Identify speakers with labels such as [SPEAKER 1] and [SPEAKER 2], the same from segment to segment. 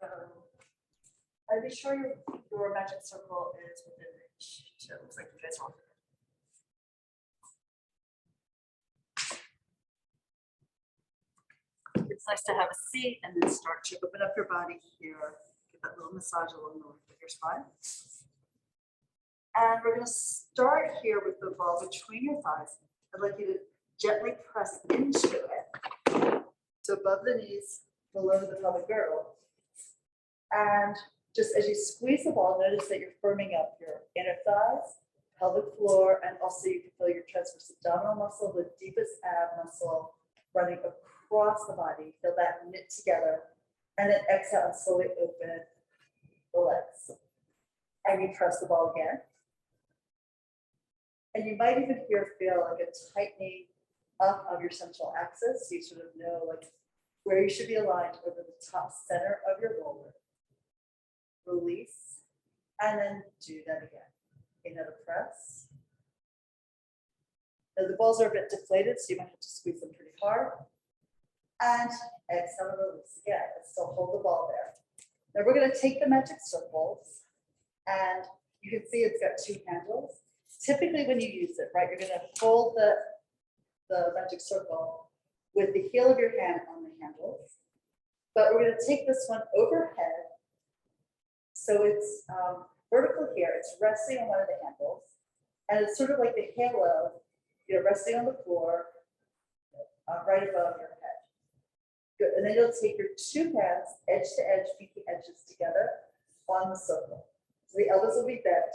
[SPEAKER 1] I'd be sure your magic circle is within reach. So it looks like you guys are. It's nice to have a seat and then start to open up your body here. Give that little massage along the length of your spine. And we're going to start here with the ball between your thighs. I'd like you to gently press into it. So above the knees, below the pelvic girdle. And just as you squeeze the ball, notice that you're firming up your inner thighs, pelvic floor, and also you can feel your transverse abdominal muscle, the deepest ab muscle running across the body. Feel that knit together. And then exhale and slowly open the legs. And you press the ball again. And you might even feel like a tightening up of your central axis. So you sort of know like where you should be aligned over the top center of your roller. Release, and then do that again. Another press. Now the balls are a bit deflated, so you might have to squeeze them pretty hard. And exhale and release again. And still hold the ball there. Now we're going to take the magic circles, and you can see it's got two handles. Typically when you use it, right, you're going to hold the magic circle with the heel of your hand on the handles. But we're going to take this one overhead. So it's vertical here, it's resting on one of the handles, and it's sort of like the halo, resting on the floor, right above your head. Good, and then you'll take your two hands, edge to edge, pinky edges together on the circle. So the elbows will be bent.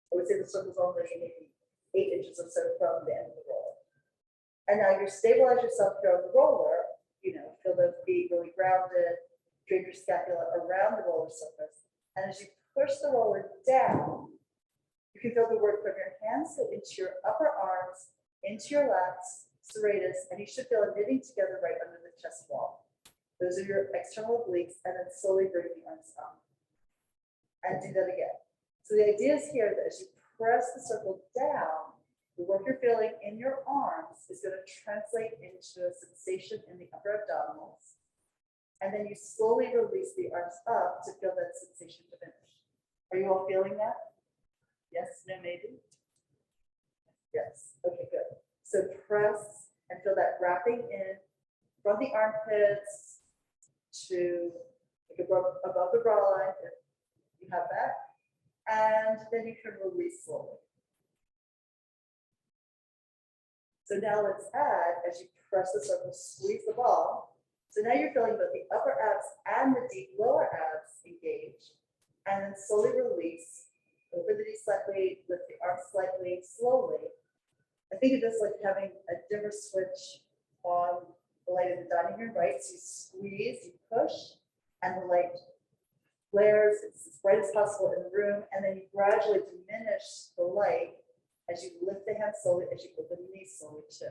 [SPEAKER 1] I would say the circle's only maybe 8 inches or so from the end of the roller. And now you stabilize yourself here on the roller, feel the feet really grounded. Drape your scapula around the roller surface. And as you push the roller down, you can feel the work from your hands go into your upper arms, into your lats, serratus, and you should feel it knitting together right under the chest wall. Those are your external obliques, and then slowly bring the arms up. And do that again. So the idea is here that as you press the circle down, the work you're feeling in your arms is going to translate into a sensation in the upper abdominals. And then you slowly release the arms up to feel that sensation diminish. Are you all feeling that? Yes, no, maybe? Yes, okay, good. So press and feel that wrapping in from the armpits to like above the bra line, if you have that. And then you can release slowly. So now let's add, as you press the circle, squeeze the ball. So now you're feeling both the upper abs and the deep lower abs engage. And then slowly release. Open the knees slightly, lift the arms slightly, slowly. I think of this like having a dimmer switch on the light in the dining room, right? So you squeeze, you push, and the light flares. It's as bright as possible in the room. And then you gradually diminish the light as you lift the hands slowly, as you open the knees slowly too.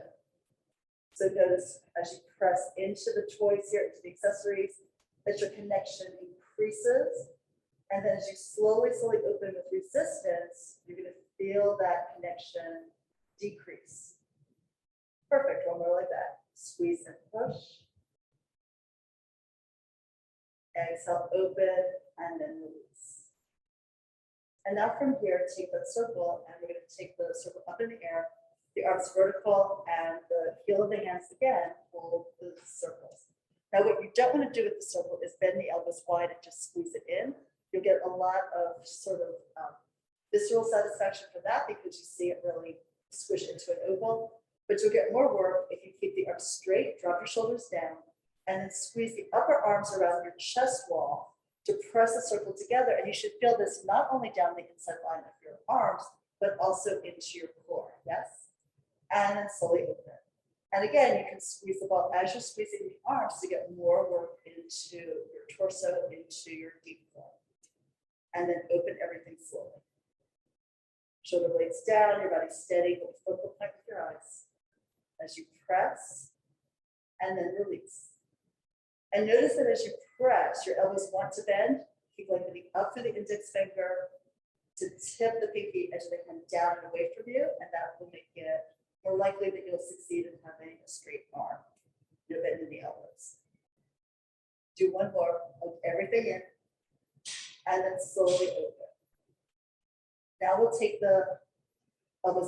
[SPEAKER 1] So notice as you press into the toys here, into the accessories, that your connection increases. And then as you slowly open with resistance, you're going to feel that connection decrease. Perfect, one more like that. Squeeze and push. Exhale, open, and then release. And now from here, take that circle, and we're going to take the circle up in the air. The arms vertical and the heel of the hands again hold the circles. Now what you don't want to do with the circle is bend the elbows wide and just squeeze it in. You'll get a lot of sort of visceral satisfaction for that because you see it really squish into an oval. But you'll get more work if you keep the arms straight, drop your shoulders down, and then squeeze the upper arms around your chest wall to press the circle together. And you should feel this not only down the inside line of your arms, but also into your core. Yes? And then slowly open. And again, you can squeeze the ball as you're squeezing the arms to get more work into your torso, into your deep core. And then open everything slowly. Shoulder blades down, your body steady, but focal point with your eyes. As you press, and then release. And notice that as you press, your elbows want to bend. Keep lengthening up through the index finger to tip the pinky edge of the hand down and away from you, and that will make it more likely that you'll succeed in having a straight arm. No bend in the elbows. Do one more. everything in, and then slowly open. Now we'll take the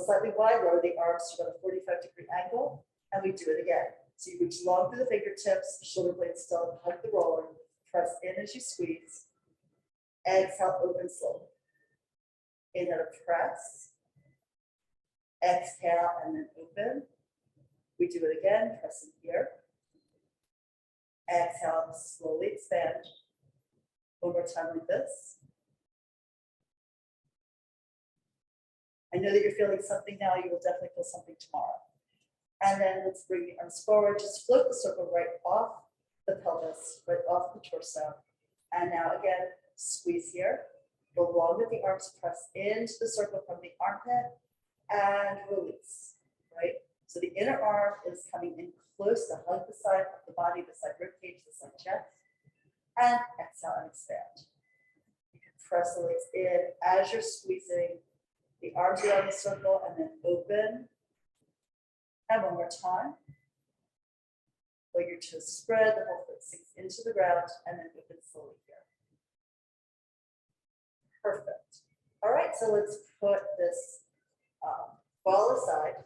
[SPEAKER 1] slightly wide, lower the arms to about a 45-degree angle, and we do it again. So you reach long through the fingertips, shoulder blades still hug the roller, press in as you squeeze. Exhale, open slowly. Inhale to press. Exhale, and then open. We do it again, pressing here. Exhale, slowly expand. One more time like this. I know that you're feeling something now, you will definitely feel something tomorrow. And then let's bring the arms forward, just float the circle right off the pelvis, right off the torso. And now again, squeeze here. Go long with the arms, press into the circle from the armpit and release, right? So the inner arm is coming in close to hug the side of the body, the side rib cage, the side chest. And exhale and expand. You can press the legs in as you're squeezing the arms around the circle and then open. And one more time. Let your toes spread, the whole foot sinks into the ground, and then open slowly here. Perfect. All right, so let's put this ball aside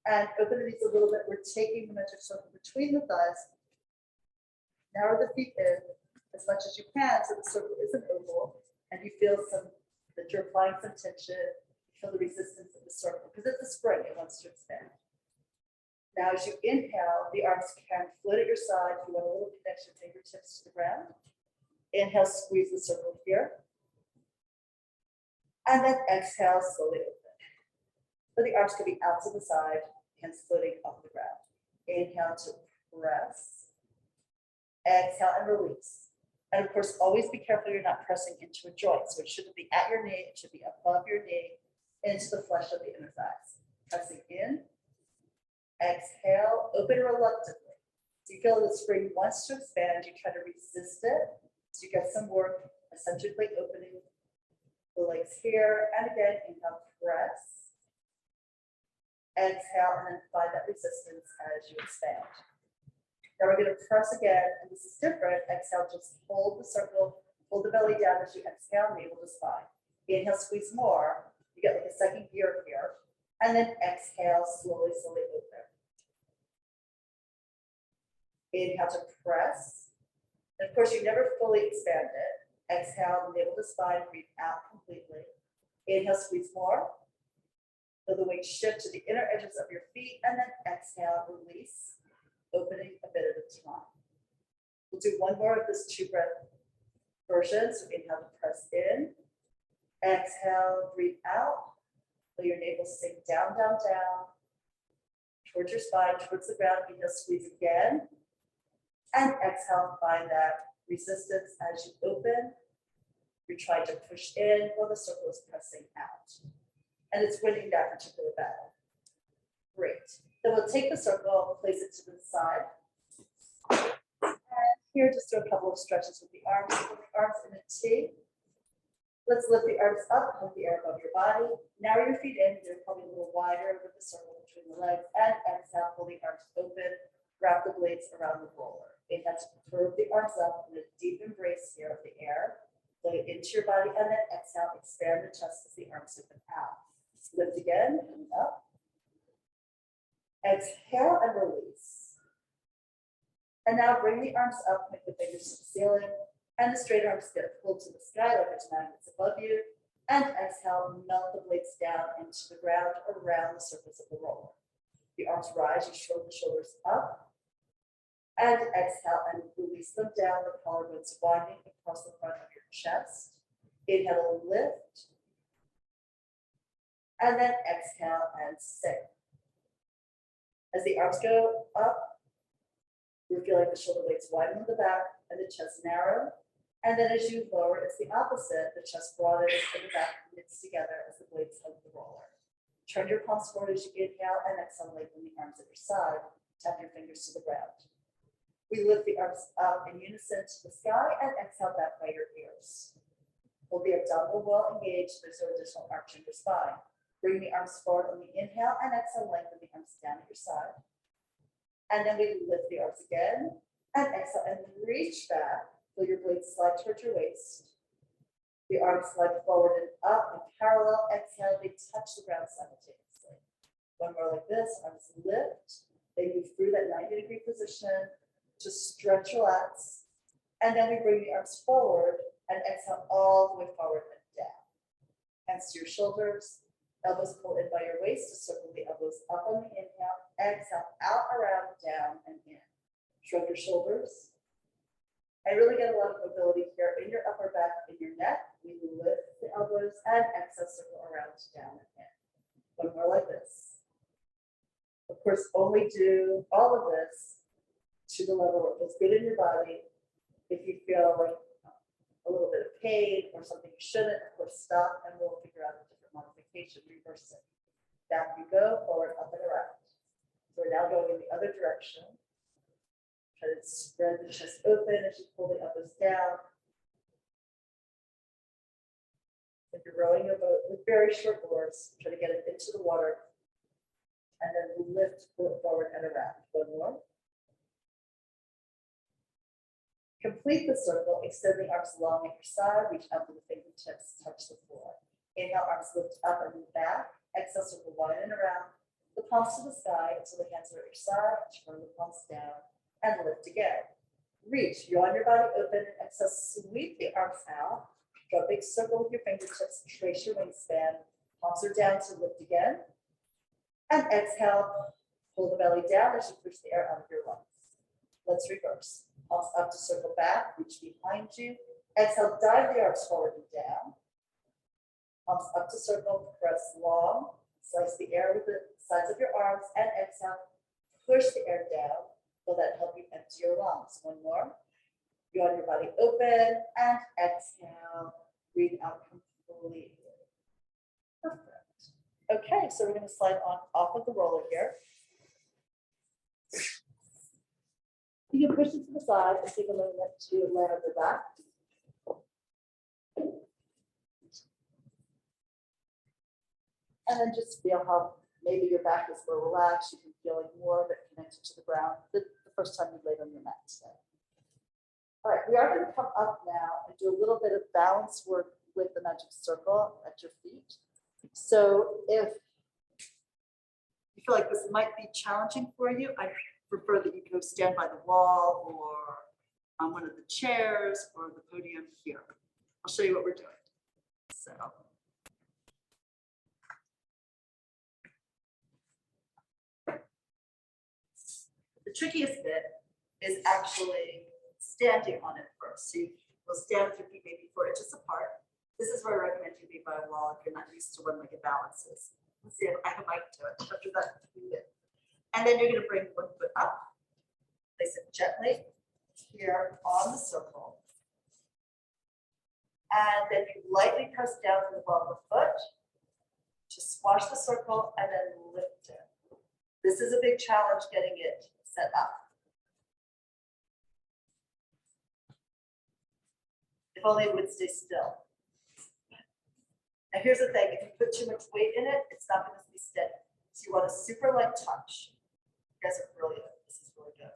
[SPEAKER 1] and open the knees a little bit. We're taking the metric circle between the thighs. Narrow the feet in as much as you can so the circle is an oval and you feel that you're applying some tension. Feel the resistance of the circle because it's a spring, it wants to expand. Now, as you inhale, the arms can float at your side. If you want a little connection, fingertips to the ground. Inhale, squeeze the circle here. And then exhale, slowly open. So the arms can be out to the side, hands floating off the ground. Inhale to press. Exhale and release. And of course, always be careful you're not pressing into a joint. So it shouldn't be at your knee, it should be above your knee, into the flesh of the inner thighs. Pressing in. Exhale, open reluctantly. So you feel the spring wants to expand, you try to resist it. So you get some work eccentrically opening the legs here. And again, inhale, press. Exhale, and then find that resistance as you expand. Now we're going to press again, and this is different. Exhale, just hold the circle, hold the belly down as you exhale, navel to spine. Inhale, squeeze more. You get like a second gear here. And then exhale, slowly, slowly open. Inhale to press. And of course, you never fully expand it. Exhale, navel to spine, breathe out completely. Inhale, squeeze more. Feel the weight shift to the inner edges of your feet, and then exhale, release, opening a bit at a time. We'll do one more of this 2-breath version. So inhale to press in. Exhale, breathe out. Feel your navel sink down, down, down. Towards your spine, towards the ground. Inhale, squeeze again. And exhale, find that resistance as you open. You're trying to push in while the circle is pressing out. And it's winning that particular battle. Great. Then we'll take the circle, place it to the side. And here, just do a couple of stretches with the arms. Put the arms in a T. Let's lift the arms up, hold the air above your body. Narrow your feet in, they're probably a little wider with the circle between the legs. And exhale, pull the arms open. Wrap the blades around the roller. Inhale to curve the arms up in a deep embrace here of the air. Float it into your body, and then exhale, expand the chest as the arms open out. Lift again, and up. Exhale and release. And now bring the arms up, make the fingers to the ceiling, and the straight arms get pulled to the sky like it's magnets above you. And exhale, melt the blades down into the ground around the surface of the roller. The arms rise, you shoulder the shoulders up. And exhale and release them down, the collarbones winding across the front of your chest. Inhale, lift. And then exhale and sink. As the arms go up, you're feeling the shoulder blades widen in the back and the chest narrow. And then as you lower, it's the opposite. The chest broadens and the back knits together as the blades hug the roller. Turn your palms forward as you inhale and exhale, lengthen the arms at your side. Tap your fingers to the ground. We lift the arms up in unison to the sky and exhale back by your ears. Hold the abdominal wall engaged. There's no additional arch in your spine. Bring the arms forward on the inhale and exhale, lengthen the arms down at your side. And then we lift the arms again And exhale and reach back. Feel your blades slide towards your waist. The arms slide forward and up and parallel. Exhale, they touch the ground simultaneously. One more like this, arms lift. They move through that 90-degree position to stretch, relax. And then we bring the arms forward and exhale all the way forward and down. Hands to your shoulders, elbows pull in by your waist to circle the elbows up on the inhale. Exhale, out, around, down, and in. Shrug your shoulders. I really get a lot of mobility here in your upper back, in your neck. We lift the elbows and exhale, circle around, down, and in. One more like this. Of course, only do all of this to the level where it feels good in your body. If you feel like a little bit of pain or something you shouldn't, of course, stop and we'll figure out a different modification, reverse it. Back you go, forward, up and around. So we're now going in the other direction. Try to spread the chest open as you pull the elbows down. If you're rowing a boat with very short oars, try to get it into the water and then lift, pull it forward and around. One more. Complete the circle, extend the arms long at your side, reach out with the fingertips, touch the floor. Inhale, arms lift up and move back. Exhale, circle wide and around. The palms to the sky until the hands are at your side. Turn the palms down and lift again. Reach, yawn your body open. Exhale, sweep the arms out. Draw a big circle with your fingertips. Trace your wingspan. Palms are down to lift again. And exhale, pull the belly down as you push the air out of your lungs. Let's reverse. Palms up to circle back, reach behind you. Exhale, dive the arms forward and down. Palms up to circle, press long. Slice the air with the sides of your arms and exhale. Push the air down. Will that help you empty your lungs? One more. Yawn your body open and exhale. Breathe out completely. Perfect. Okay, so we're going to slide on off of the roller here. You can push it to the side and take a moment to lay on your back. And then just feel how maybe your back is more relaxed. You can feel like more of it connected to the ground the first time you laid on your mat today. All right, we are going to come up now and do a little bit of balance work with the magic circle at your feet. So if you feel like this might be challenging for you, I prefer that you go stand by the wall or on one of the chairs or the podium here. I'll show you what we're doing. So. The trickiest bit is actually standing on it first. So you will stand with your feet maybe 4 inches apart. This is where I recommend you be by a wall if you're not used to one-legged balances. Let's see if I can do it. After that, and then you're going to bring one foot up, place it gently here on the circle. And then you lightly press down to the ball of the foot to squash the circle and then lift it. This is a big challenge getting it set up. If only it would stay still. Now here's the thing, if you put too much weight in it, it's not going to be steady. So you want a super light touch. You guys are brilliant. This is really good.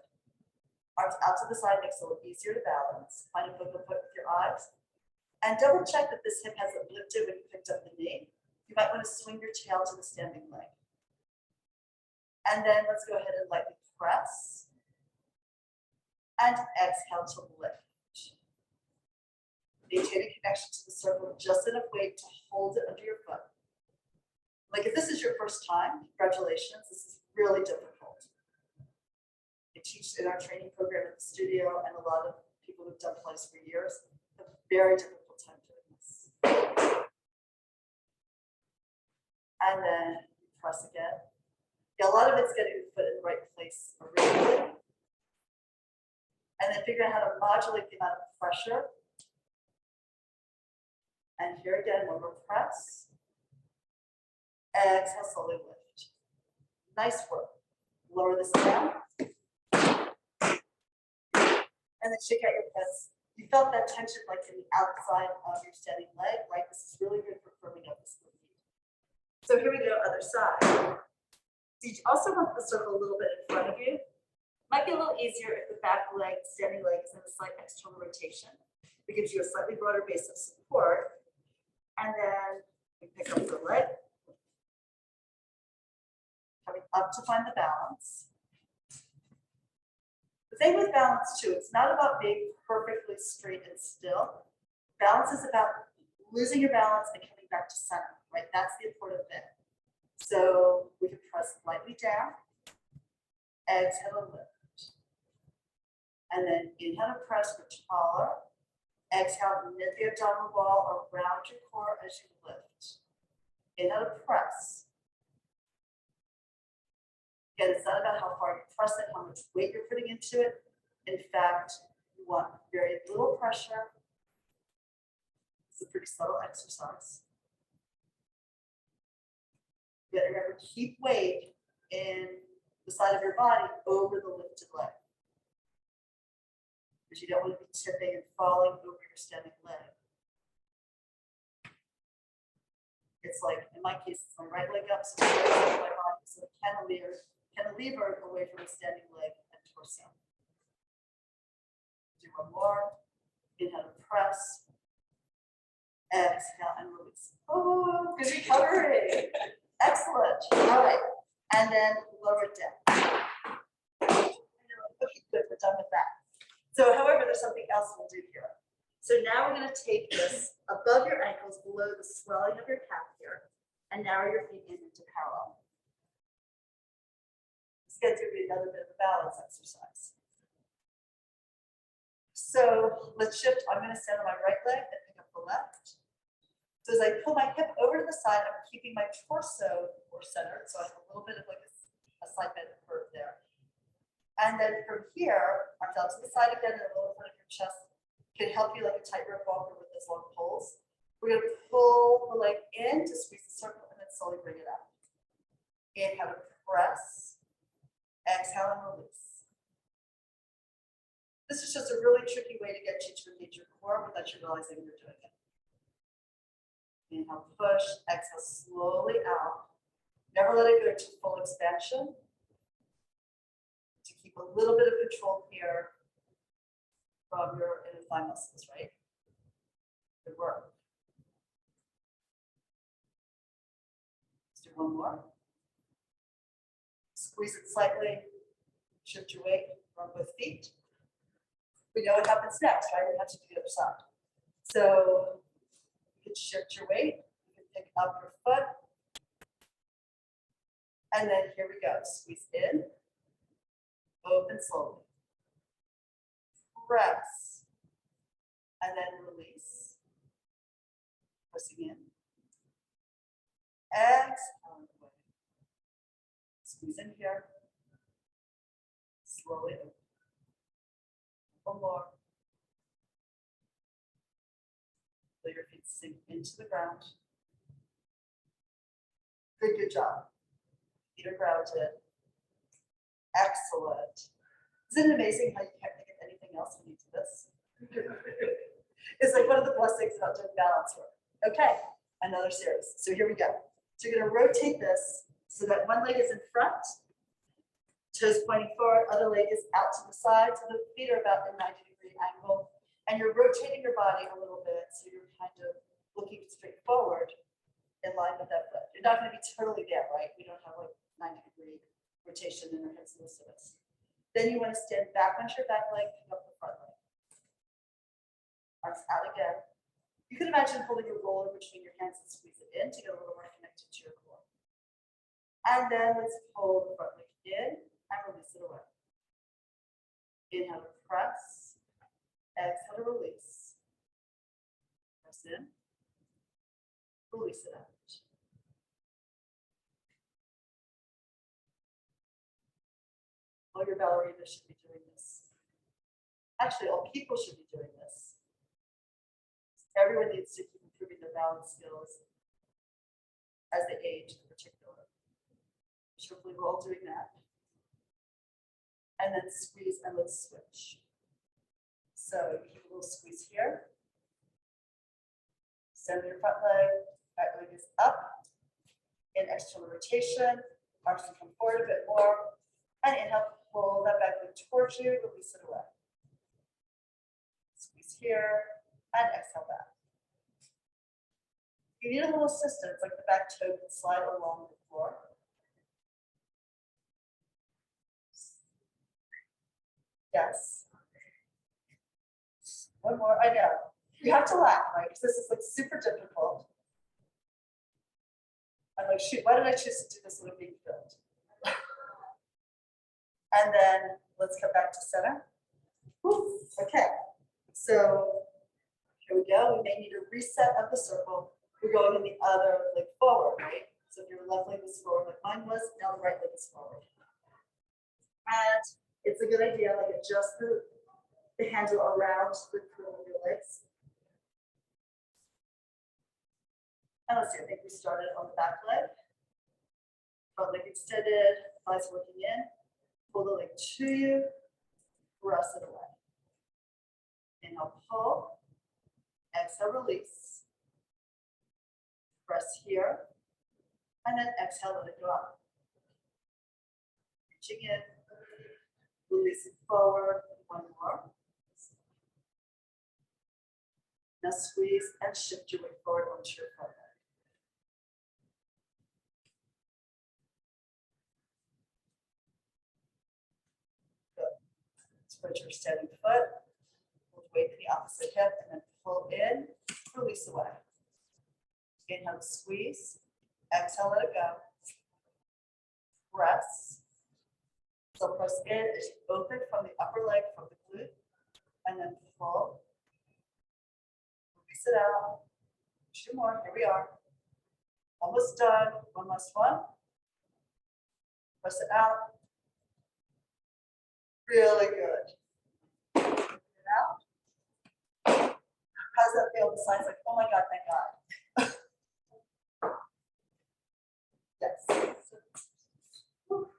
[SPEAKER 1] Arms out to the side makes it a little easier to balance. Find a focal point with your eyes. And double check that this hip hasn't lifted when you picked up the knee. You might want to swing your tail to the standing leg. And then let's go ahead and lightly press. And exhale to lift. Maintain a connection to the circle, just enough weight to hold it under your foot. Like if this is your first time, congratulations, this is really difficult. I teach in our training program at the studio, and a lot of people who've done Pilates for years have a very difficult time doing this. And then press again. Yeah, a lot of it's getting the foot in the right place originally. And then figure out how to modulate the amount of pressure. And here again, one more press. Exhale, slowly lift. Nice work. Lower this down. And then shake out your chest. You felt that tension like in the outside of your standing leg, right? This is really good for firming up the split knee. So here we go, other side. So you also want the circle a little bit in front of you. Might be a little easier if the back leg, standing leg is in a slight external rotation. It gives you a slightly broader base of support. And then we pick up the leg, coming up to find the balance. The thing with balance too, it's not about being perfectly straight and still. Balance is about losing your balance and coming back to center, right? That's the important bit. So we can press lightly down, exhale and lift. And then inhale to press for taller. Exhale, knit the abdominal wall around your core as you lift. Inhale to press. Again, it's not about how far you press it, how much weight you're putting into it. In fact, you want very little pressure. It's a pretty subtle exercise. Yet remember, keep weight in the side of your body over the lifted leg. Because you don't want to be tipping and falling over your standing leg. It's like, in my case, it's my right leg up, so the right side of my body, so the cantilever away from the standing leg and torso. Do one more. Inhale to press. Exhale and release. Oh, good recovery. Excellent. All right. And then lower it down. Okay, good. We're done with that. So, however, there's something else we'll do here. So now we're going to take this above your ankles, below the swelling of your calf here, and narrow your feet in into parallel. This gets to be another bit of a balance exercise. So let's shift. I'm going to stand on my right leg and pick up the left. So as I pull my hip over to the side, I'm keeping my torso more centered. So I have a little bit of like a slight bit of curve there. And then from here, arms out to the side again, and the lower part of your chest can help you like a tightrope walker with those long pulls. We're going to pull the leg in to squeeze the circle and then slowly bring it up. Inhale to press, exhale and release. This is just a really tricky way to get you to engage your core without you realizing you're doing it. Inhale, push, exhale slowly out. Never let it go to full expansion. To keep a little bit of control here from your inner thigh muscles, right? Good work. Let's do one more. Squeeze it slightly, shift your weight, run both feet. We know what happens next, right? We have to do the other side. So you can shift your weight, you can pick up your foot. And then here we go. Squeeze in, open slowly. Press. And then release. Pressing in. Exhale away. Squeeze in here. Slowly open. One more. Let your feet sink into the ground. Good job. Feet are grounded. Excellent. Isn't it amazing how you can't think of anything else when you do this? It's like one of the blessings about doing balance work. Okay, another series. So here we go. So you're going to rotate this so that one leg is in front, toes pointing forward, other leg is out to the side, so the feet are about a 90-degree angle. And you're rotating your body a little bit, so you're kind of looking straight forward in line with that foot. You're not going to be totally there, right? We don't have like 90-degree rotation in our hips, most of us. Then you want to stand back onto your back leg, pick up the front leg. Arms out again. You can imagine holding your roller between your hands and squeeze it in to get a little more connected to your core. And then let's pull the front leg in and release it away. Inhale to press. Exhale to release. Press in. Release it out. All your ballerinas should be doing this. Actually, all people should be doing this. Everyone needs to keep improving their balance skills as they age in particular. Hopefully we're all doing that. And then squeeze and let's switch. So you keep a little squeeze here. Send your front leg, back leg is up. In external rotation, arms can come forward a bit more. And inhale, pull that back leg towards towards you, release it away. Squeeze here, and exhale back. You need a little assistance, like the back toe can slide along the floor. Yes. One more, I know. You have to laugh, right? Because this is like super difficult. I'm like, shoot, why did I choose to do this when I'm being filmed? And then let's come back to center. Whew. Okay, so here we go. We may need a reset of the circle. We're going in the other leg forward, right? So if your left leg is forward like mine was, now the right leg is forward. And it's a good idea, like adjust the handle around the curl of your legs. And let's see, I think we started on the back leg. Front leg extended, thighs working in. Pull the leg to you, press it away. Inhale, pull. Exhale, release. Press here. And then exhale, let it go up. Reaching in. Releasing forward. One more. Now squeeze and shift your weight forward onto your front leg. Spread your standing foot, hold weight in the opposite hip, and then pull in, release away. Inhale, squeeze, exhale, let it go. Press. So press in as you open from the upper leg, from the glute, and then pull. Release it out. 2 more, here we are. Almost done, one last one. Press it out. Really good. It out. How's that feel? The side's like, oh my God, thank God. Yes.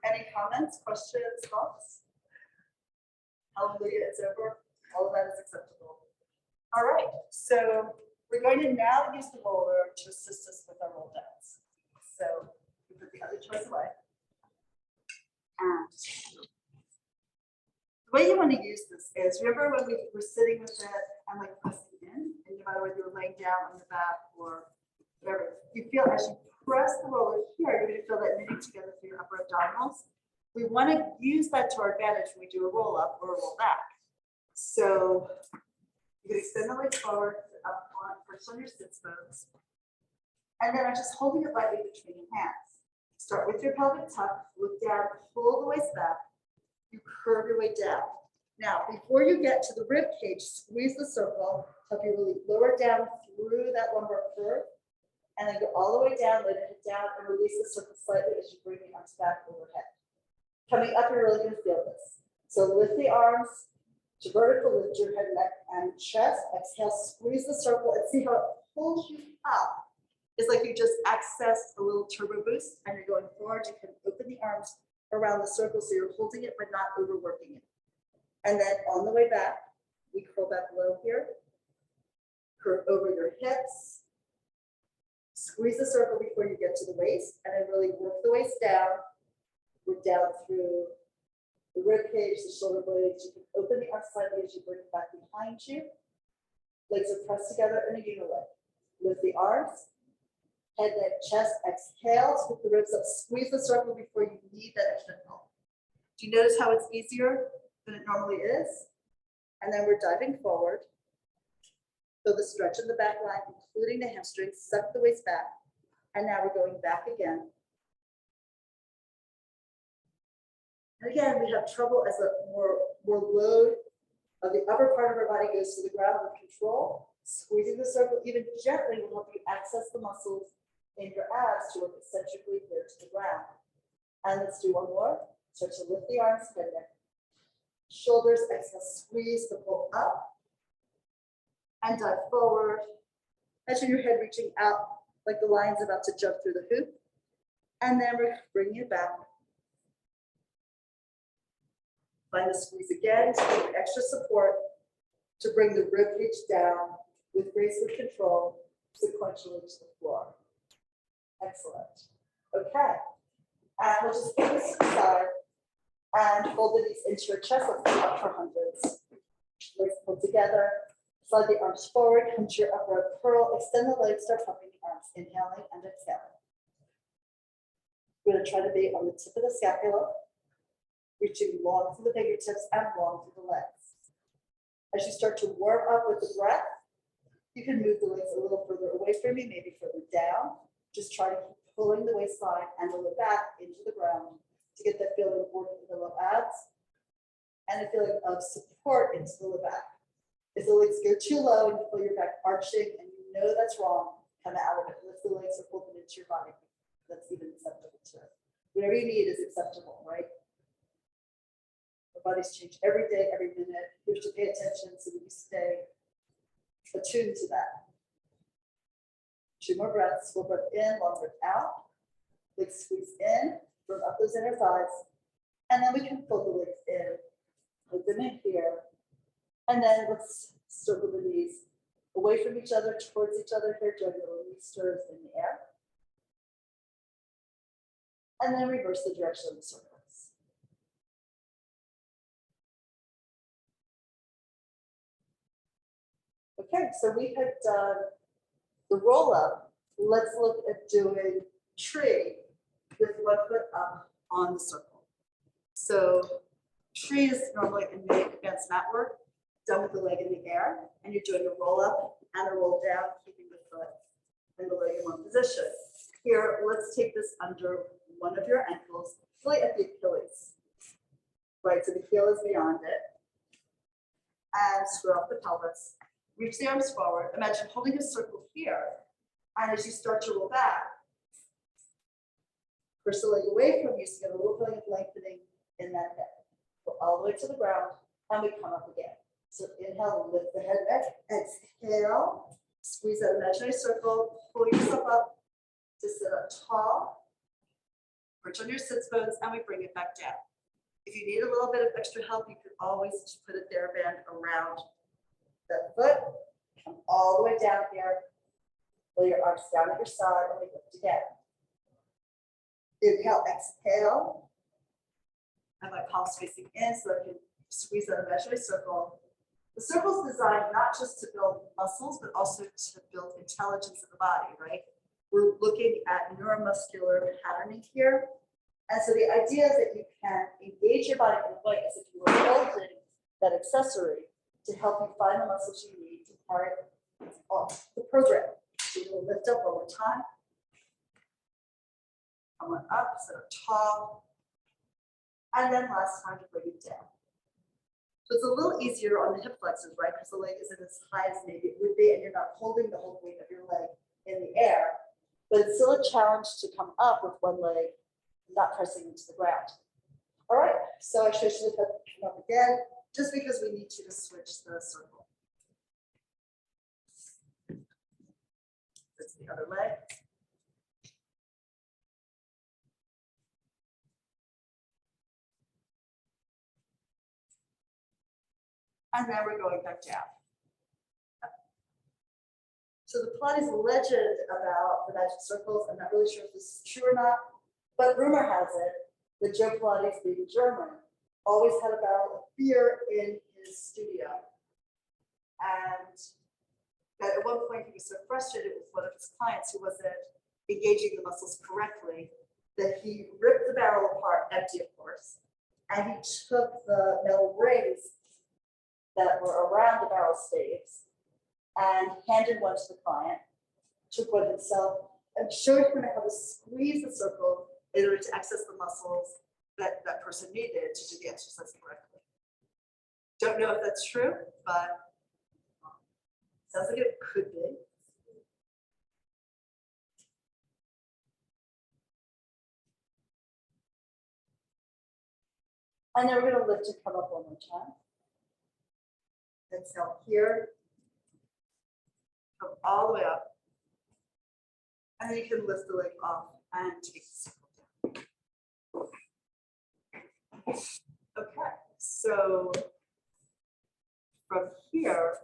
[SPEAKER 1] Any comments, questions, thoughts? Hallelujah, it's over. All of that is acceptable. All right, so we're going to now use the roller to assist us with our roll downs. So we put the other toys away. And the way you want to use this is, remember when we were sitting with it and like pressing in, and no matter whether you're laying down on the back or whatever, you feel as you press the roller here, you're going to feel that knitting together through your upper abdominals. We want to use that to our advantage when we do a roll up or a roll back. So you can extend the legs forward, up on, first on your sits bones. And then I'm just holding it lightly between your hands. Start with your pelvic tuck, look down, pull the waist back. You curve your way down. Now, before you get to the rib cage, squeeze the circle, help you really lower down through that lumbar curve, and then go all the way down, let it hit down, and release the circle slightly as you bring the arms back overhead. Coming up, you're really going to feel this. So lift the arms to vertical, lift your head, neck, and chest. Exhale, squeeze the circle, and see how it pulls you up. It's like you just accessed a little turbo boost, and you're going forward. You can open the arms around the circle, so you're holding it but not overworking it. And then on the way back, we curl back low here, curve over your hips, squeeze the circle before you get to the waist, and then really work the waist down. Work down through the rib cage, the shoulder blades. You can open the arms slightly as you bring it back behind you. Legs are pressed together in a unileg. Lift the arms. Head, neck, chest, exhale, scoop the ribs up, squeeze the circle before you need that extra help. Do you notice how it's easier than it normally is? And then we're diving forward. Feel the stretch in the back line, including the hamstrings, suck the waist back. And now we're going back again. And again, we have trouble as a more load of the upper part of our body goes to the ground with control. Squeezing the circle even gently will help you access the muscles in your abs to work eccentrically here to the ground. And let's do one more. Start to lift the arms, head, neck, shoulders, exhale, squeeze the pull up. And dive forward. Imagine your head reaching out like the lion's about to jump through the hoop. And then we're bringing it back. Find the squeeze again to give extra support to bring the rib cage down with grace and control sequentially to the floor. Excellent. Okay. And we'll just put this aside. And hold the knees into your chest. Let's go up for hundreds. Legs pulled together. Slide the arms forward. Come to your upright curl. Extend the legs. Start pumping the arms. Inhaling and exhaling. We're going to try to be on the tip of the scapula, reaching long through the fingertips and long through the legs. As you start to warm up with the breath, you can move the legs a little further away from you, maybe further down. Just try to keep pulling the waistline and the low back into the ground to get that feeling of work in the low abs and a feeling of support into the low back. If the legs go too low and you feel your back arching and you know that's wrong, come out of it. Lift the legs or pull them into your body. That's even acceptable too. Whatever you need is acceptable, right? Our bodies change every day, every minute. You have to pay attention so that you stay attuned to that. 2 more breaths. Full breath in, long breath out. Legs squeeze in, firm up those inner thighs. And then we can pull the legs in, put them in here. And then let's circle the knees away from each other, towards each other here, join the knee stirs in the air. And then reverse the direction of the circles. Okay, so we have done the roll up. Let's look at doing tree with 1 foot up on the circle. So tree is normally in the advanced mat work, done with the leg in the air, and you're doing a roll up and a roll down, keeping the foot and the leg in one position. Here, let's take this under one of your ankles, really at the Achilles. Right, so the heel is beyond it. And screw up the pelvis. Reach the arms forward. Imagine holding a circle here. And as you start to roll back, push the leg away from you so you get a little feeling of lengthening in that hip. Go all the way to the ground, and we come up again. So inhale, lift the head back. Exhale, squeeze that imaginary circle. Pull yourself up to sit up tall. Perch on your sits bones, and we bring it back down. If you need a little bit of extra help, you can always just put a TheraBand around that foot. Come all the way down here. Lay your arms down at your side, and we lift again. Inhale, exhale. And my palms facing in so I can squeeze that imaginary circle. The circle is designed not just to build muscles, but also to build intelligence in the body, right? We're looking at neuromuscular patterning here. And so the idea is that you can engage your body in a way as if you were building that accessory to help you find the muscles you need to carry off the program. So you'll lift up one more time. Come on up, sit up tall. And then last time to bring it down. So it's a little easier on the hip flexors, right? Because the leg isn't as high as maybe it would be, and you're not holding the whole weight of your leg in the air. But it's still a challenge to come up with one leg not pressing into the ground. All right, so I should have come up again, just because we need you to switch the circle. That's the other leg. And then we're going back down. So the Pilates legend about the magic circles, I'm not really sure if this is true or not, but rumor has it that Joe Pilates, being German, always had a barrel of beer in his studio. And that at one point he was so frustrated with one of his clients who wasn't engaging the muscles correctly that he ripped the barrel apart, empty of course, and he took the metal rings that were around the barrel staves and handed one to the client, took one himself, and showed him how to squeeze the circle in order to access the muscles that that person needed to do the exercise correctly. Don't know if that's true, but sounds like it could be. And then we're going to lift and come up one more time. Exhale here. Come all the way up. And then you can lift the leg off and take the circle down. Okay, so from here,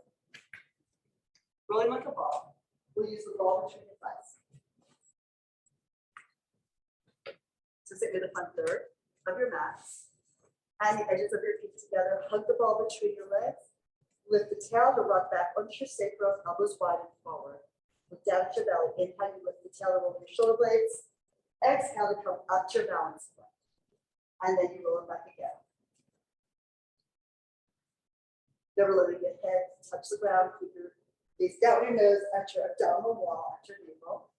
[SPEAKER 1] rolling like a ball, we'll use the ball between your thighs. So sit with the front third of your mat. and the edges of your feet together. Hug the ball between your legs. Lift the tail to rock back onto your sacrum, elbows wide and forward. Look down at your belly. Inhale, you lift the tail over your shoulder blades. Exhale to come up to your balance point. And then you roll it back again. Never letting your head touch the ground. Keep your gaze down your nose at your abdominal wall, at your navel.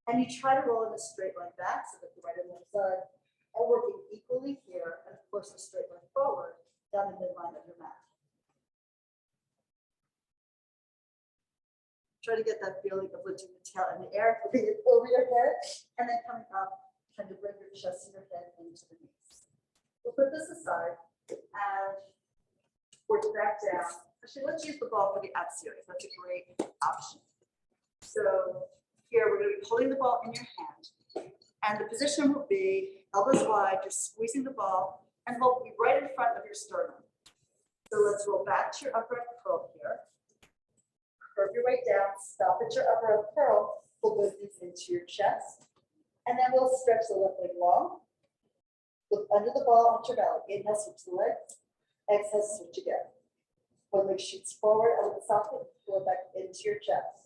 [SPEAKER 1] And you try to roll in a straight line back so that the right and left side are working equally here. And of course, a straight line forward down the midline of your mat. Try to get that feeling of lifting the tail in the air, flipping it over your head, and then coming up, trying to bring your chest and your head into the knees. We'll put this aside and work back down. Actually, let's use the ball for the ab series. That's a great option. So here we're going to be holding the ball in your hand, and the position will be elbows wide, just squeezing the ball, and the ball will be right in front of your sternum. So let's roll back to your upright curl here. Curve your way down, stop at your upper arm curl, pull both knees into your chest, and then we'll stretch the left leg long. Look under the ball onto your belly. Inhale, switch the legs. Exhale, switch again. One leg shoots forward out of the socket, pull it back into your chest.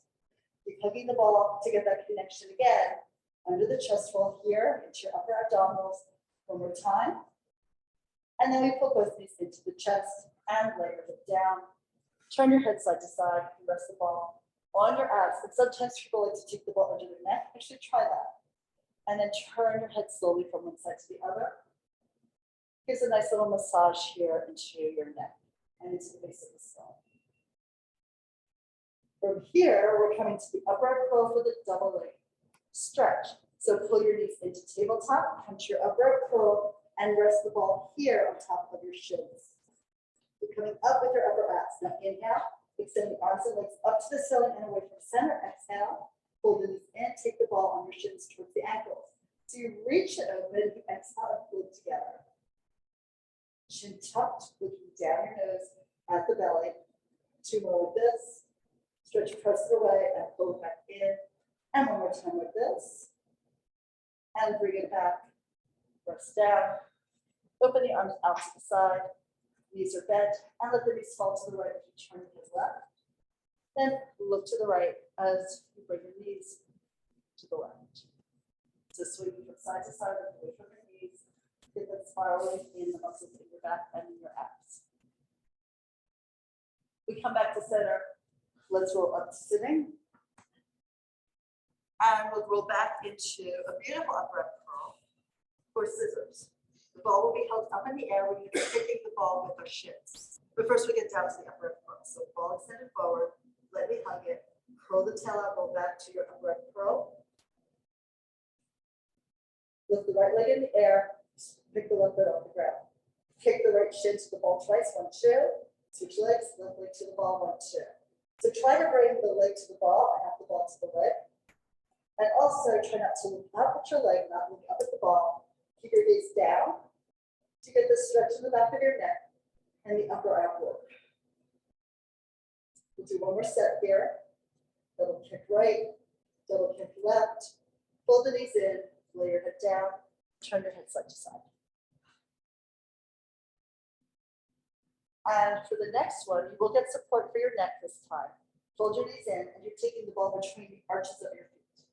[SPEAKER 1] Keep hugging the ball to get that connection again under the chest wall here into your upper abdominals. One more time. And then we pull both knees into the chest and lay your head down. Turn your head side to side, and rest the ball on your abs. And sometimes people like to take the ball under their neck. Actually, try that. And then turn your head slowly from one side to the other. Gives a nice little massage here into your neck and into the base of the skull. From here, we're coming to the upright curl for the double leg stretch. So pull your knees into tabletop, come to your upright curl, and rest the ball here on top of your shins. You're coming up with your upper abs. Now inhale, extend the arms and legs up to the ceiling and away from center. Exhale, pull the knees in, take the ball on your shins towards the ankles. So you reach it open, you exhale and pull it together. Chin tucked, looking down your nose at the belly. Two more like this. Stretch, press it away and pull it back in. And one more time like this. And bring it back. Press down. Open the arms out to the side. Knees are bent, and let the knees fall to the right as you turn to the left. Then look to the right as you bring your knees to the left. So swinging from side to side, away from your knees. Get them spiraling in the muscles in your back and in your abs. We come back to center. Let's roll up to sitting. And we'll roll back into a beautiful upright curl or scissors. The ball will be held up in the air. We're going to be kicking the ball with our shins. But first we get down to the upright curl. So ball extended forward, let me hug it, curl the tail out, roll back to your upright curl. Lift the right leg in the air, pick the left foot off the ground. Kick the right shin to the ball twice, 1, 2. Switch legs, left leg to the ball, 1, 2. So try to bring the leg to the ball and half the ball to the leg. And also try not to look up at your leg, not look up at the ball. Keep your gaze down to get the stretch in the back of your neck and the upper arm work. We'll do one more set here. Double kick right, double kick left. Pull the knees in, lay your head down, turn your head side to side. And for the next one, you will get support for your neck this time. Fold your knees in, and you're taking the ball between the arches of your feet.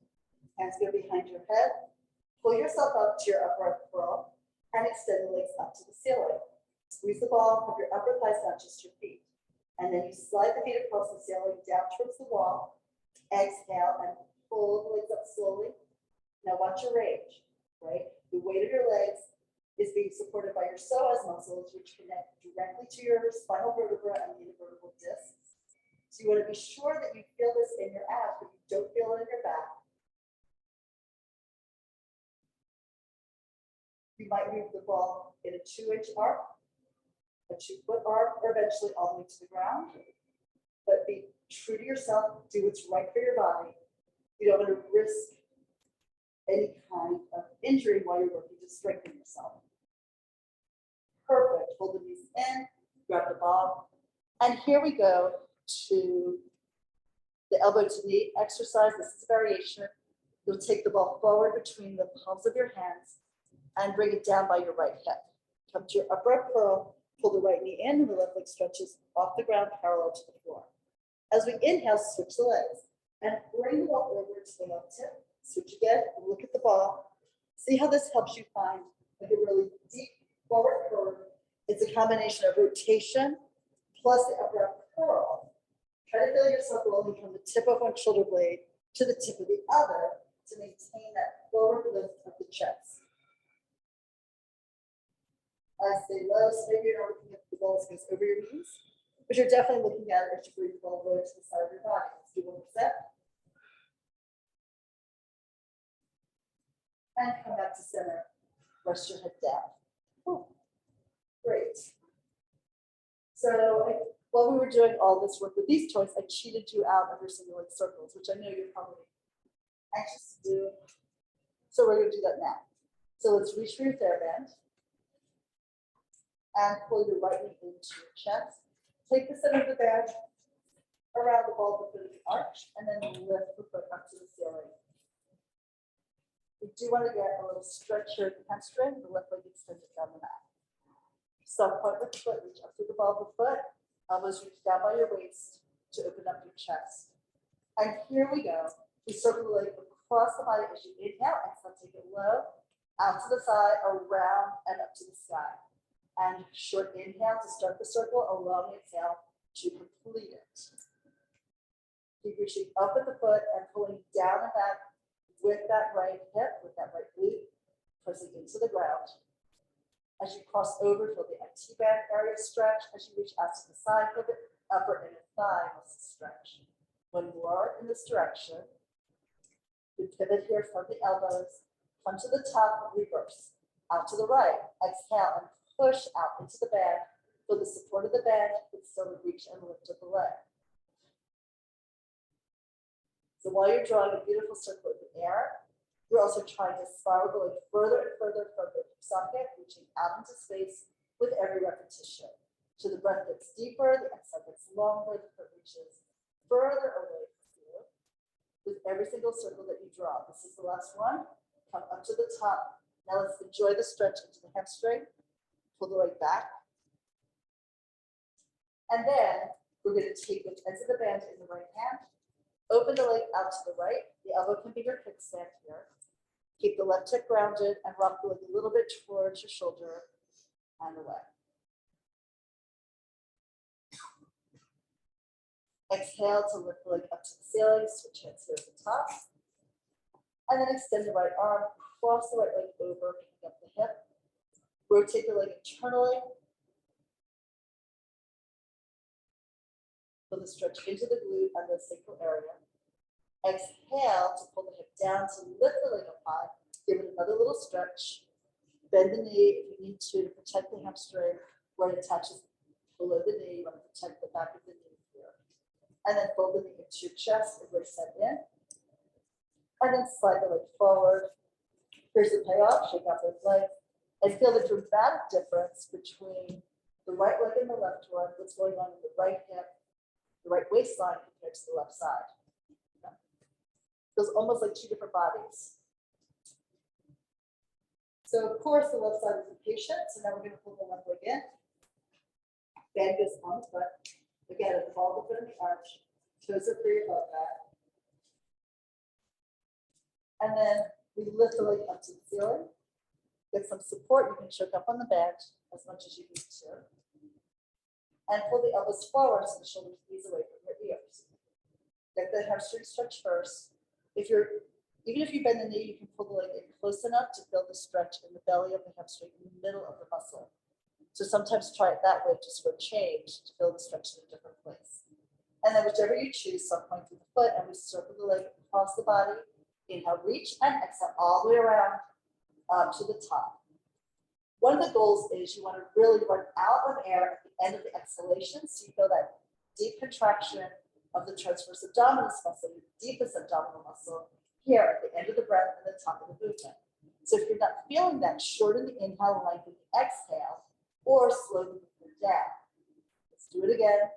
[SPEAKER 1] Hands go behind your head. Pull yourself up to your upright curl and extend the legs up to the ceiling. Squeeze the ball of your upper thighs, not just your feet. And then you slide the feet across the ceiling down towards the wall. Exhale and pull the legs up slowly. Now watch your range, right? The weight of your legs is being supported by your psoas muscles, which connect directly to your spinal vertebra and the intervertebral discs. So you want to be sure that you feel this in your abs, but you don't feel it in your back. You might move the ball in a 2-inch arc, a 2-foot arc, or eventually all the way to the ground. But be true to yourself, do what's right for your body. You don't want to risk any kind of injury while you're working to strengthen yourself. Perfect. Hold the knees in, grab the ball. And here we go to the elbow to knee exercise. This is a variation. You'll take the ball forward between the palms of your hands and bring it down by your right hip. Come to your upright curl, pull the right knee in, and the left leg stretches off the ground parallel to the floor. As we inhale, switch the legs and bring the ball over to the left hip. Switch again, and look at the ball. See how this helps you find like a really deep forward curve. It's a combination of rotation plus the upright curl. Try to feel yourself rolling from the tip of one shoulder blade to the tip of the other to maintain that forward lift of the chest. I stay low, so maybe you're not looking at the ball as it goes over your knees, but you're definitely looking at it as you bring the ball low to the side of your body. Let's do one more set. And come back to center. Rest your head down. Oh, great. So while we were doing all this work with these toys, I cheated you out of your simulated circles, which I know you're probably anxious to do. So we're going to do that now. So let's reach for your TheraBand and pull your right knee into your chest. Take the center of the band around the ball of the foot of the arch, and then lift the foot up to the ceiling. We do want to get a little stretch here at the hamstring, the left leg extended down the mat. So point with the foot, reach up through the ball of the foot, elbows reach down by your waist to open up your chest. And here we go. We circle the leg across the body as you inhale, exhale, take it low, out to the side, around, and up to the sky. And short inhale to start the circle, a long exhale to complete it. Keep reaching up at the foot and pulling down and back with that right hip, with that right glute, pressing into the ground. As you cross over, feel the MT band area stretch. As you reach out to the side, feel the upper inner thigh muscle stretch. One more in this direction. We pivot here from the elbows, come to the top, reverse. Out to the right, exhale and push out into the band. Feel the support of the band, but still reach and lift of the leg. So while you're drawing a beautiful circle in the air, you're also trying to spiral the leg further and further from the socket, reaching out into space with every repetition. So the breath gets deeper, the exhale gets longer, the foot reaches further away from you with every single circle that you draw. This is the last one. Come up to the top. Now let's enjoy the stretch into the hamstring. Pull the leg back. And then we're going to take the ends of the band in the right hand. Open the leg out to the right. The elbow can be your kickstand here. Keep the left hip grounded and rock the leg a little bit towards your shoulder and away. Exhale to lift the leg up to the ceiling, switch hands here at the top. And then extend the right arm, cross the right leg over, picking up the hip. Rotate the leg internally. Feel the stretch into the glute and the sacral area. Exhale to pull the hip down to lift the leg up high. Give it another little stretch. Bend the knee if you need to protect the hamstring where it attaches below the knee. You want to protect the back of the knee here. And then fold the knee into your chest and raise that in. And then slide the leg forward. Here's the payoff. Shake out those legs. And feel the dramatic difference between the right leg and the left one. What's going on in the right hip, the right waistline compared to the left side. Feels almost like two different bodies. So of course the left side is impatient. So now we're going to pull the left leg in. Band goes on the foot. Again, at the ball of the foot in the arch. Toes up for your butt back. And then we lift the leg up to the ceiling. Get some support. You can choke up on the band as much as you need to. And pull the elbows forward so the shoulders ease away from your ears. Get the hamstring stretch first. Even if you bend the knee, you can pull the leg in close enough to feel the stretch in the belly of the hamstring in the middle of the muscle. So sometimes try it that way just for a change to feel the stretch in a different place. And then whichever you choose, some point through the foot, and we circle the leg across the body. Inhale, reach, and exhale all the way around to the top. One of the goals is you want to really run out of air at the end of the exhalation, so you feel that deep contraction of the transverse abdominis muscle, the deepest abdominal muscle, here at the end of the breath and the top of the movement. So if you're not feeling that, shorten the inhale, lengthen the exhale, or slow the movement down. Let's do it again.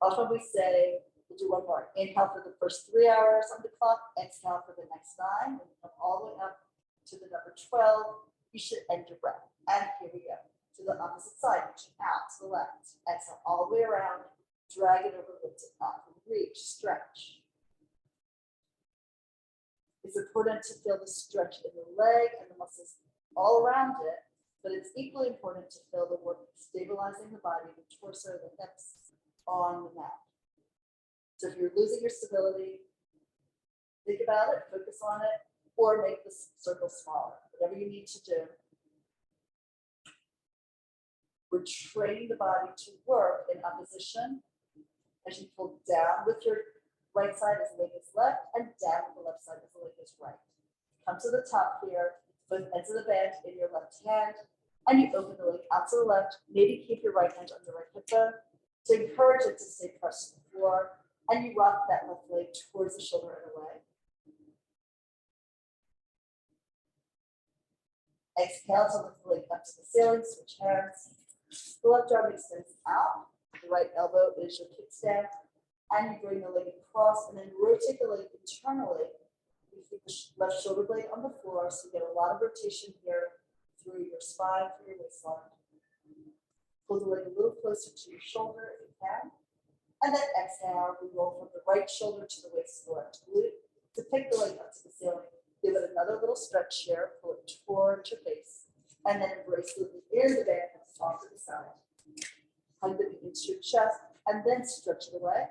[SPEAKER 1] Often we say, we'll do one more. Inhale for the first 3 hours on the clock, exhale for the next 9, and come all the way up to the number 12. you should end your breath. And here we go. To the opposite side, reaching out to the left. Exhale all the way around. Drag it over, lift it up. Reach, stretch. It's important to feel the stretch in the leg and the muscles all around it, but it's equally important to feel the work of stabilizing the body, the torso, the hips on the mat. So if you're losing your stability, think about it, focus on it, or make the circle smaller, whatever you need to do. We're training the body to work in opposition as you pull down with your right side as the leg is left and down with the left side as the leg is right. Come to the top here, both ends of the band in your left hand, and you open the leg out to the left. Maybe keep your right hand on your right hip bone to encourage it to stay pressed to the floor, and you rock that left leg towards the shoulder and away. Exhale to lift the leg up to the ceiling, switch hands. The left arm extends out, the right elbow is your kickstand, and you bring the leg across and then rotate the leg internally. You keep the left shoulder blade on the floor, so you get a lot of rotation here through your spine, through your waistline. Pull the leg a little closer to your shoulder if you can. And then exhale, we roll from the right shoulder to the waist, the left glute, to pick the leg up to the ceiling. Give it another little stretch here, pull it toward your face, and then embrace the ear of the band off to the side. Hug the knee into your chest, and then stretch it away.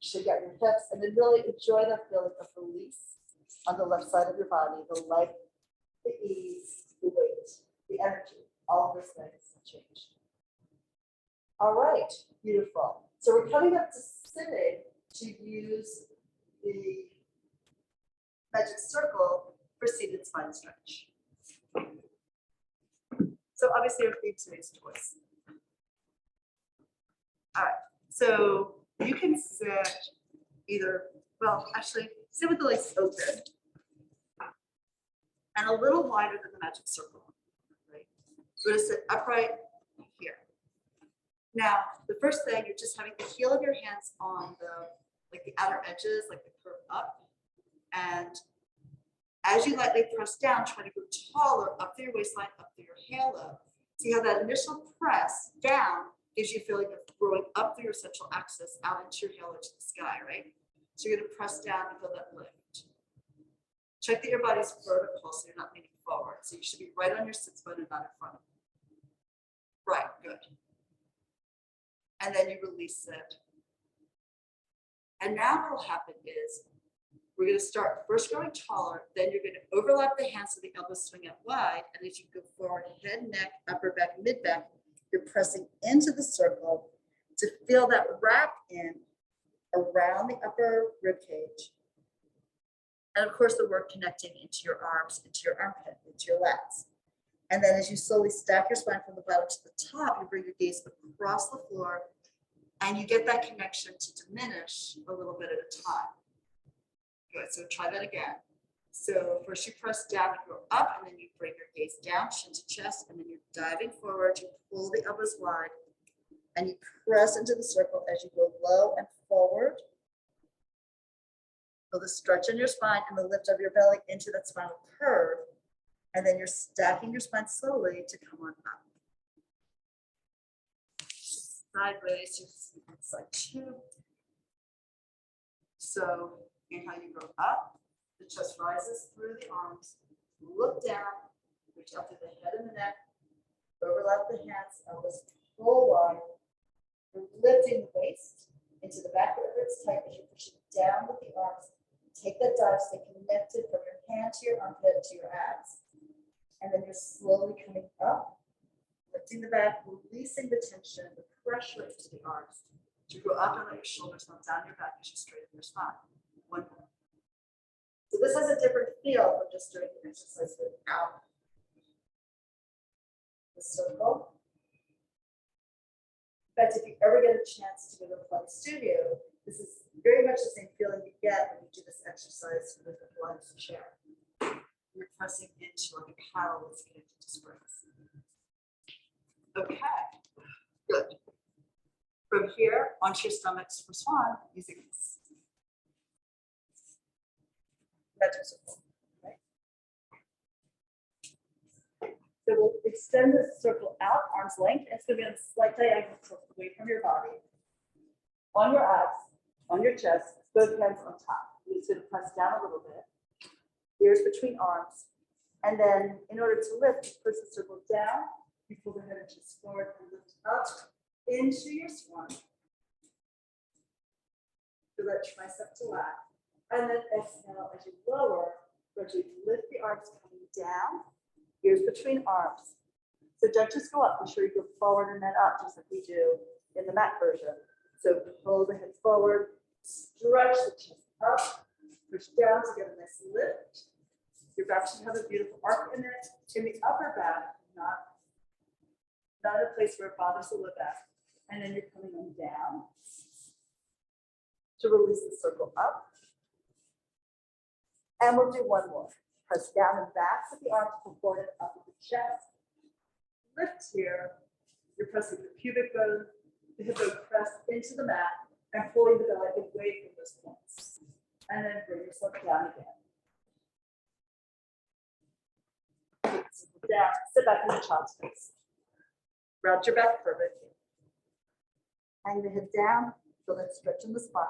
[SPEAKER 1] Shake out your hips, and then really enjoy that feeling of release on the left side of your body, the light, the ease, the weight, the energy, all of those things change. All right, beautiful. So we're coming up to sitting to use the magic circle for seated spine stretch. So obviously our theme today's choice. All right, so you can sit either, well, actually sit with the legs open and a little wider than the magic circle, right? We're gonna sit upright here. Now, the first thing, you're just having the heel of your hands on the outer edges, like the curve up. And as you lightly press down, try to go taller up through your waistline, up through your halo. See how that initial press down gives you a feeling of growing up through your central axis out into your halo to the sky, right? So you're gonna press down and feel that lift. Check that your body's vertical so you're not leaning forward. So you should be right on your sits bone and not in front of you. Right, good. And then you release it. And now what will happen is we're going to start first going taller, then you're going to overlap the hands so the elbows swing out wide. And as you go forward, head, neck, upper back, mid back, you're pressing into the circle to feel that wrap in around the upper rib cage. And of course, the work connecting into your arms, into your armpit, into your lats. And then as you slowly stack your spine from the bottom to the top, you bring your gaze across the floor and you get that connection to diminish a little bit at a time. Good, so try that again. So first you press down and go up, and then you bring your gaze down, chin to chest, and then you're diving forward. You pull the elbows wide, and you press into the circle as you go low and forward. Feel the stretch in your spine and the lift of your belly into that spinal curve. And then you're stacking your spine slowly to come on up. Sideways, you see side two. So inhale, you go up, the chest rises through the arms, look down, reach up to the head and the neck, overlap the hands, elbows pull wide. You're lifting the waist into the back of the ribs tight as you're pushing down with the arms. Take that dive, stay connected from your hand to your armpit to your abs. And then you're slowly coming up, lifting the back, releasing the tension, the pressure into the arms. You go up and let your shoulders come down your back as you straighten your spine. One more. So this has a different feel from just doing the exercise without the circle. In fact, if you ever get a chance to go to the Pilates studio, this is very much the same feeling you get when you do this exercise with the Pilates chair. You're pressing into like a paddle that's connected to springs. Okay, good. From here, onto your stomachs for swan, using this. Magic circle. So we'll extend this circle out, arm's length. It's going to be on a slight diagonal tilt away from your body. On your abs, on your chest, both hands on top. You're just going to press down a little bit. Ears between arms. And then in order to lift, you push the circle down. You pull the head and chest forward and lift up into your swan. Feel that tricep to lat. And then exhale as you lower, gradually lift the arms coming down, ears between arms. So don't just go up, be sure you go forward and then up, just like we do in the mat version. So pull the head forward, stretch the chest up, push down to get a nice lift. Your back should have a beautiful arc in it. In the upper back, not a place where it bothers the low back. And then you're coming on down to release the circle up. And we'll do one more. Press down and back with the arms, pull forward and up with the chest. Lift here. You're pressing the pubic bone, the hip bone pressed into the mat, and pulling the belly away from those points. And then bring yourself down again. Down, sit back in the chopsticks. Route your back perfect. Hang the head down, feel that stretch in the spine.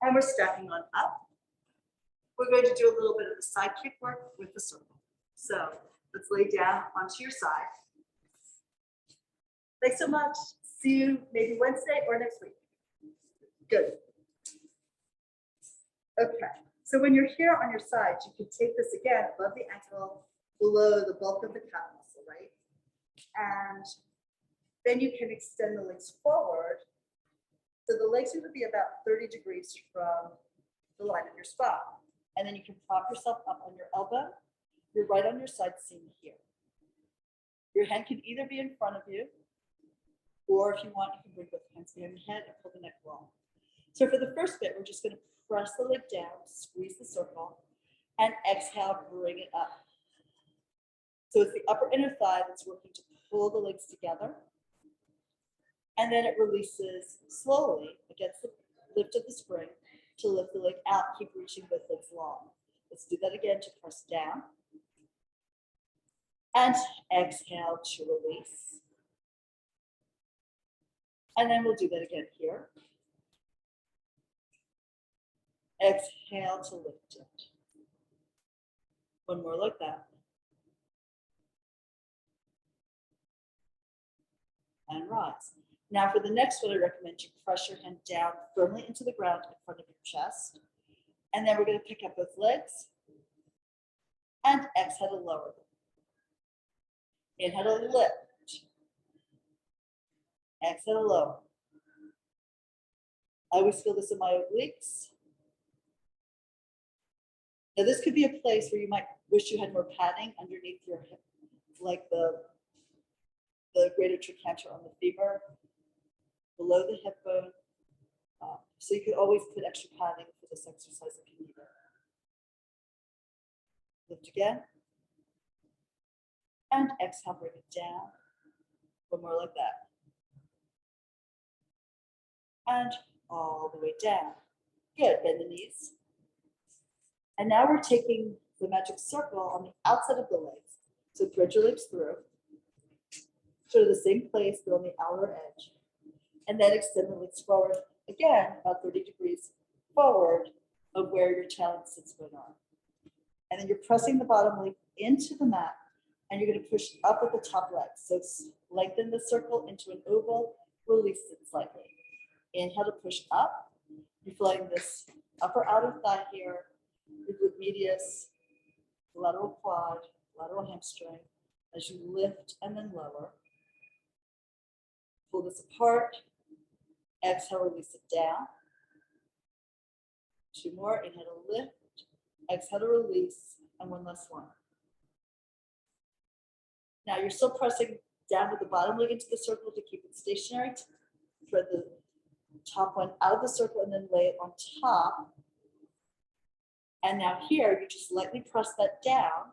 [SPEAKER 1] And we're stepping on up. We're going to do a little bit of the side kick work with the circle. So let's lay down onto your side. Thanks so much. See you maybe Wednesday or next week. Good. Okay. So when you're here on your side, you can take this again above the ankle, below the bulk of the calf muscle, right? And then you can extend the legs forward. So the legs are going to be about 30 degrees from the line of your spine. And then you can prop yourself up on your elbow. You're right on your side seam here. Your hand can either be in front of you, or if you want, you can bring both hands behind your head and pull the neck long. So for the first bit, we're just going to press the leg down, squeeze the circle, and exhale, bring it up. So it's the upper inner thigh that's working to pull the legs together. And then it releases slowly against the lift of the spring to lift the leg out, keep reaching both legs long. Let's do that again to press down. And exhale to release. And then we'll do that again here. Exhale to lift it. One more like that. And rise. Now for the next one, I recommend you press your hand down firmly into the ground in front of your chest. And then we're going to pick up both legs and exhale to lower them. Inhale to lift. Exhale to lower. I always feel this in my obliques. Now this could be a place where you might wish you had more padding underneath your hip, like the greater trochanter on the femur, below the hip bone. So you could always put extra padding for this exercise if you need it. Lift again. And exhale, bring it down. One more like that. And all the way down. Good, bend the knees. And now we're taking the magic circle on the outside of the legs. So thread your legs through. Sort of the same place, but on the outer edge. And then extend the legs forward, again, about 30 degrees forward of where your challenge sits going on. And then you're pressing the bottom leg into the mat, and you're going to push up with the top leg. So lengthen the circle into an oval, release it slightly. Inhale to push up. You're feeling this upper outer thigh here, your glute medius, lateral quad, lateral hamstring, as you lift and then lower. Pull this apart. Exhale, release it down. Two more. Inhale to lift. Exhale to release. And one last one. Now you're still pressing down with the bottom leg into the circle to keep it stationary. Thread the top one out of the circle and then lay it on top. And now here, you just lightly press that down.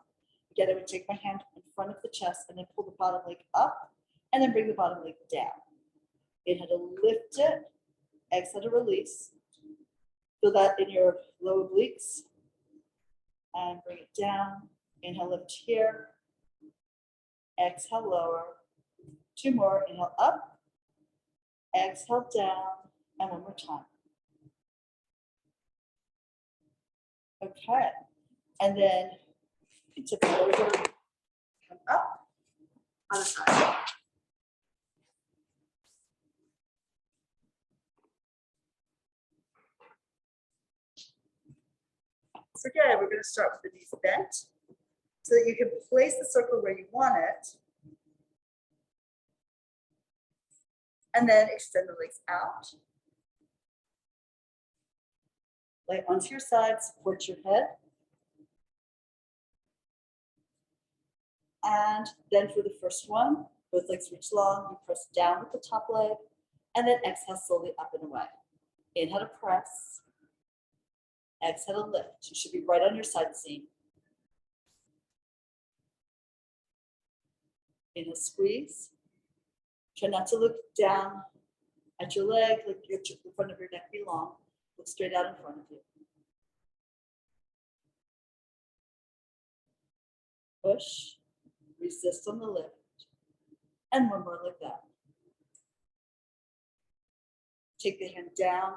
[SPEAKER 1] Again, I would take my hand in front of the chest and then pull the bottom leg up and then bring the bottom leg down. Inhale to lift it, exhale to release. Feel that in your lower obliques. and bring it down. Inhale, lift here. Exhale, lower. 2 more. Inhale, up. Exhale, down. And 1 more time. Okay. And then tip it over. Come up. Other side. So again, we're going to start with the knees bent so that you can place the circle where you want it. And then extend the legs out. Lay onto your side, support your head. And then for the first one, both legs reach long, you press down with the top leg, and then exhale slowly up and away. Inhale to press. Exhale to lift. You should be right on your side seam. Inhale, squeeze. Try not to look down at your leg, like the front of your neck be long. Look straight out in front of you. Push, resist on the lift. And 1 more like that. Take the hand down,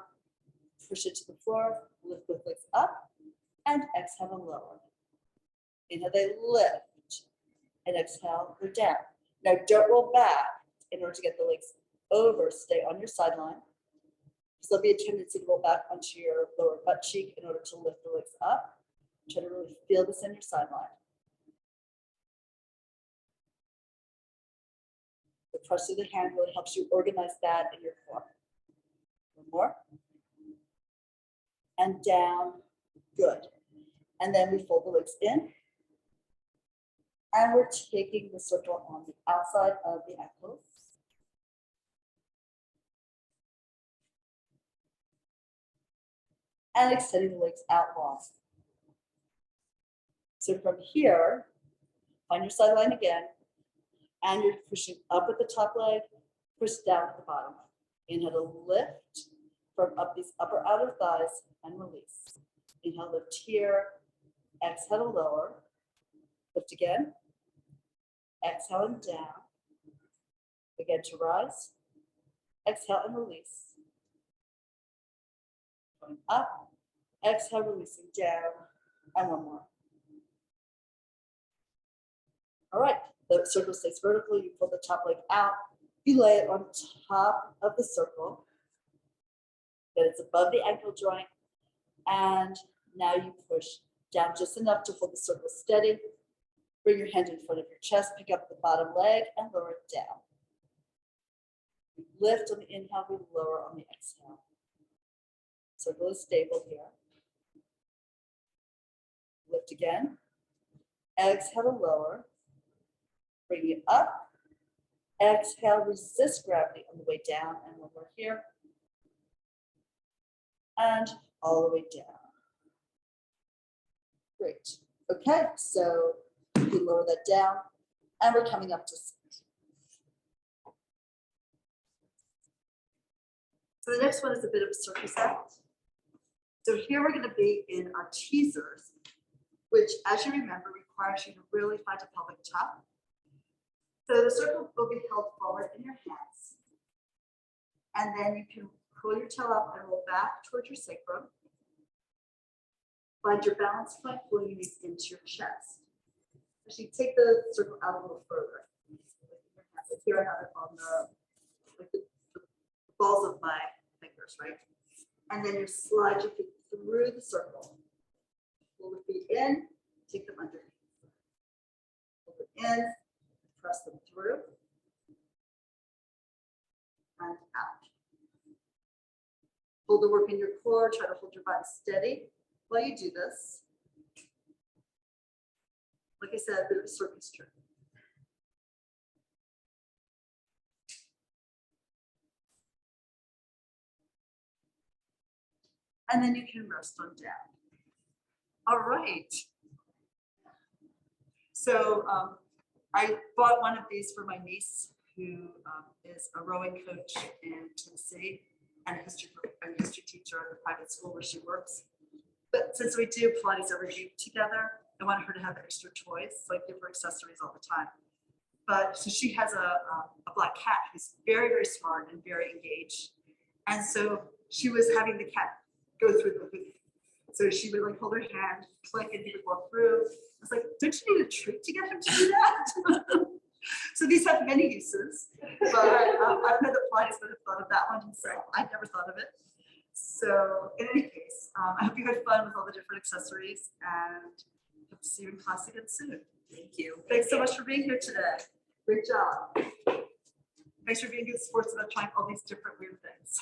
[SPEAKER 1] push it to the floor, lift both legs up, and exhale and lower. Inhale, they lift, and exhale, go down. Now don't roll back in order to get the legs over. Stay on your sideline. So there'll be a tendency to roll back onto your lower butt cheek in order to lift the legs up. Try to really feel this in your sideline. The press of the hand really helps you organize that in your core. 1 more. And down. Good. And then we fold the legs in. And we're taking the circle on the outside of the ankles. And extending the legs out long. So from here, find your sideline again. And you're pushing up with the top leg, push down at the bottom. Inhale to lift from up these upper outer thighs and release. Inhale, lift here. Exhale to lower. Lift again. Exhale and down. Again to rise. Exhale and release. Going up. Exhale, releasing down. And 1 more. All right. The circle stays vertical. You pull the top leg out. You lay it on top of the circle. Then it's above the ankle joint. And now you push down just enough to hold the circle steady. Bring your hand in front of your chest. Pick up the bottom leg and lower it down. We lift on the inhale. We lower on the exhale. Circle is stable here. Lift again. Exhale to lower. Bring it up. Exhale, resist gravity on the way down. And 1 more here. And all the way down. Great. Okay, so you lower that down. And we're coming up to sit. So the next one is a bit of a circus act. So here we're going to be in our teasers, which, as you remember, requires you to really find a pelvic tuck. So the circle will be held forward in your hands. And then you can pull your toe up and roll back towards your sacrum. Find your balance point, pulling your knees into your chest. Actually, take the circle out a little further. Like here I have it on the balls of my fingers, right? And then you slide your feet through the circle. Pull the feet in, take them underneath. Pull them in, press them through, and out. Hold the work in your core, try to hold your body steady while you do this. Like I said, a bit of a circus trick. And then you can rest on down. All right. So I bought one of these for my niece, who is a rowing coach in Tennessee and a history teacher at the private school where she works. But since we do Pilates every week together, I want her to have extra choice, so I give her accessories all the time. But so she has a black cat who's very, very smart and very engaged. And so she was having the cat go through the hoop. So she would like hold her hand, click, and he would walk through. I was like, don't you need a treat to get him to do that? So these have many uses, but I've heard that Pilates would have thought of that one, so I'd never thought of it. So in any case, I hope you had fun with all the different accessories, and hope to see you in class again soon.
[SPEAKER 2] Thank you.
[SPEAKER 1] Thanks so much for being here today. Great job. Thanks for being good sports about trying all these different weird things.